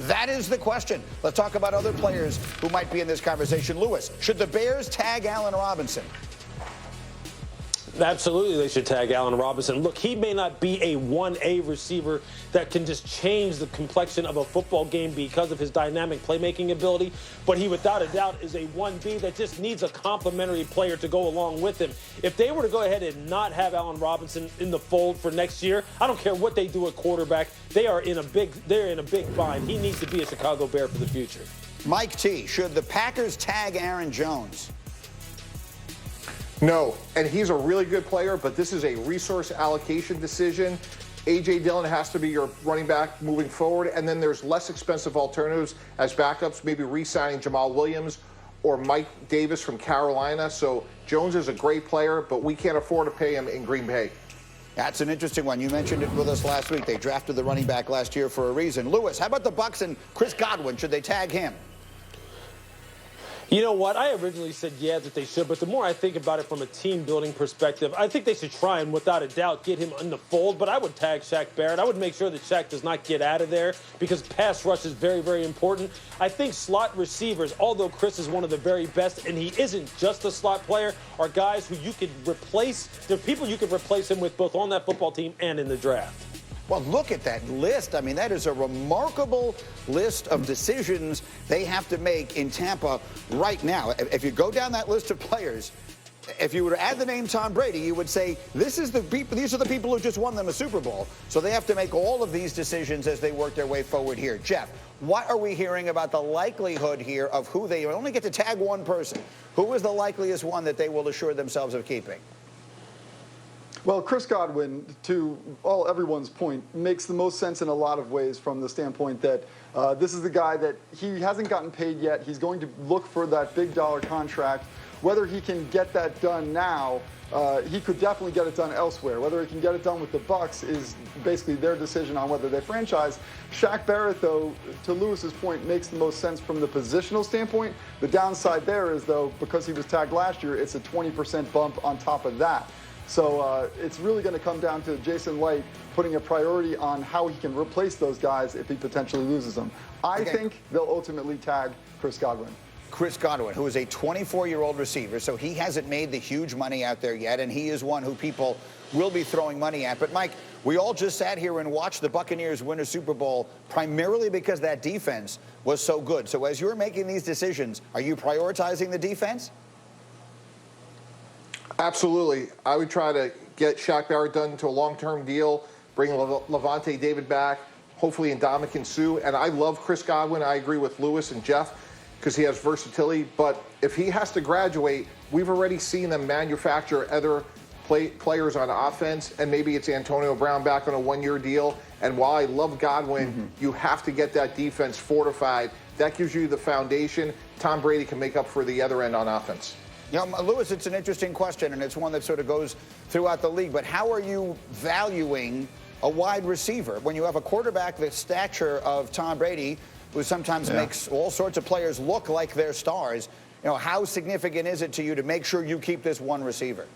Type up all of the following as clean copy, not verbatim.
That is the question. Let's talk about other players who might be in this conversation. Lewis, should the Bears tag Allen Robinson? Absolutely, they should tag Allen Robinson. Look, he may not be a 1A receiver that can just change the complexion of a football game because of his dynamic playmaking ability, but he without a doubt is a 1B that just needs a complementary player to go along with him. If they were to go ahead and not have Allen Robinson in the fold for next year, I don't care what they do at quarterback, they're in a big bind. He needs to be a Chicago Bear for the future. Mike T, should the Packers tag Aaron Jones? No, and he's a really good player, but this is a resource allocation decision. A.J. Dillon has to be your running back moving forward, and then there's less expensive alternatives as backups, maybe re-signing Jamal Williams or Mike Davis from Carolina. So Jones is a great player, but we can't afford to pay him in Green Bay. That's an interesting one. You mentioned it with us last week. They drafted the running back last year for a reason. Lewis, how about the Bucs and Chris Godwin? Should they tag him? You know what? I originally said yeah that they should, but the more I think about it from a team-building perspective, I think they should try and, without a doubt, get him in the fold. But I would tag Shaq Barrett. I would make sure that Shaq does not get out of there because pass rush is very, very important. I think slot receivers, although Chris is one of the very best, and he isn't just a slot player, are guys who you could replace. They're people you could replace him with both on that football team and in the draft. Well, look at that list. I mean, that is a remarkable list of decisions they have to make in Tampa right now. If you go down that list of players, if you were to add the name Tom Brady, you would say these are the people who just won them a Super Bowl. So they have to make all of these decisions as they work their way forward here. Jeff, what are we hearing about the likelihood here of who they only get to tag one person? Who is the likeliest one that they will assure themselves of keeping? Well, Chris Godwin, to everyone's point, makes the most sense in a lot of ways from the standpoint that this is the guy that he hasn't gotten paid yet. He's going to look for that big dollar contract. Whether he can get that done now, he could definitely get it done elsewhere. Whether he can get it done with the Bucs is basically their decision on whether they franchise. Shaq Barrett, though, to Lewis's point, makes the most sense from the positional standpoint. The downside there is, though, because he was tagged last year, it's a 20% bump on top of that. So it's really going to come down to Jason Light putting a priority on how he can replace those guys if he potentially loses them. I think they'll ultimately tag Chris Godwin. Chris Godwin, who is a 24-year-old receiver, so he hasn't made the huge money out there yet, and he is one who people will be throwing money at. But, Mike, we all just sat here and watched the Buccaneers win a Super Bowl primarily because that defense was so good. So as you're making these decisions, are you prioritizing the defense? Absolutely. I would try to get Shaq Barrett done to a long-term deal, bring Lavonte David back, hopefully Ndamukong Suh. And I love Chris Godwin. I agree with Lewis and Jeff because he has versatility. But if he has to graduate, we've already seen them manufacture other players on offense, and maybe it's Antonio Brown back on a one-year deal. And while I love Godwin, you have to get that defense fortified. That gives you the foundation. Tom Brady can make up for the other end on offense. You know, Lewis, it's an interesting question, and it's one that sort of goes throughout the league. But how are you valuing a wide receiver when you have a quarterback the stature of Tom Brady, who sometimes makes all sorts of players look like they're stars? You know, how significant is it to you to make sure you keep this one receiver?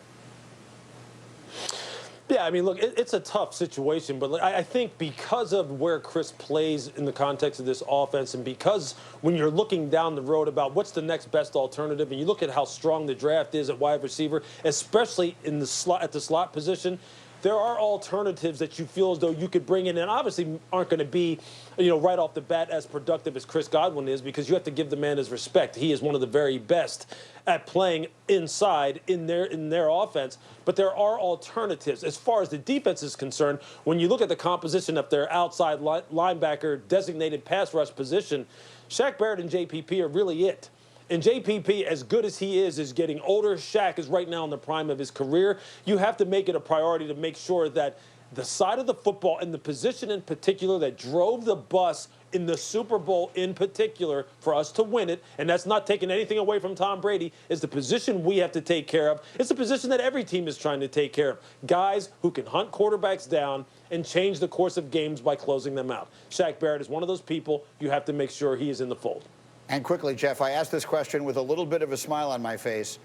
Yeah, I mean, look, it's a tough situation, but I think because of where Chris plays in the context of this offense, and because when you're looking down the road about what's the next best alternative, and you look at how strong the draft is at wide receiver, especially in the slot at the slot position, there are alternatives that you feel as though you could bring in, and obviously aren't going to be, you know, right off the bat as productive as Chris Godwin is, because you have to give the man his respect. He is one of the very best at playing inside in their offense. But there are alternatives. As far as the defense is concerned, when you look at the composition of their outside linebacker designated pass rush position, Shaq Barrett and JPP are really it. And JPP, as good as he is getting older. Shaq is right now in the prime of his career. You have to make it a priority to make sure that the side of the football and the position in particular that drove the bus in the Super Bowl in particular for us to win it, and that's not taking anything away from Tom Brady, is the position we have to take care of. It's the position that every team is trying to take care of. Guys who can hunt quarterbacks down and change the course of games by closing them out. Shaq Barrett is one of those people. You have to make sure he is in the fold. And quickly, Jeff, I asked this question with a little bit of a smile on my face.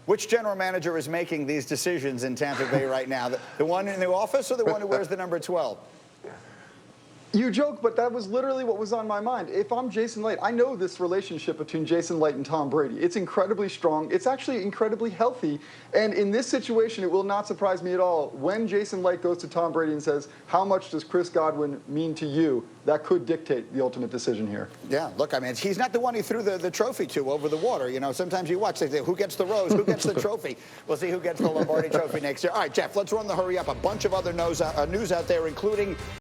Which general manager is making these decisions in Tampa Bay right now? The one in the office or the one who wears the number 12? You joke, but that was literally what was on my mind. If I'm Jason Licht, I know this relationship between Jason Licht and Tom Brady. It's incredibly strong. It's actually incredibly healthy. And in this situation, it will not surprise me at all when Jason Licht goes to Tom Brady and says, how much does Chris Godwin mean to you? That could dictate the ultimate decision here. Yeah, look, I mean, he's not the one he threw the trophy to over the water. You know, sometimes you watch, they say, who gets the rose? Who gets the trophy? We'll see who gets the Lombardi trophy next year. All right, Jeff, let's run the hurry up. A bunch of other news out there, including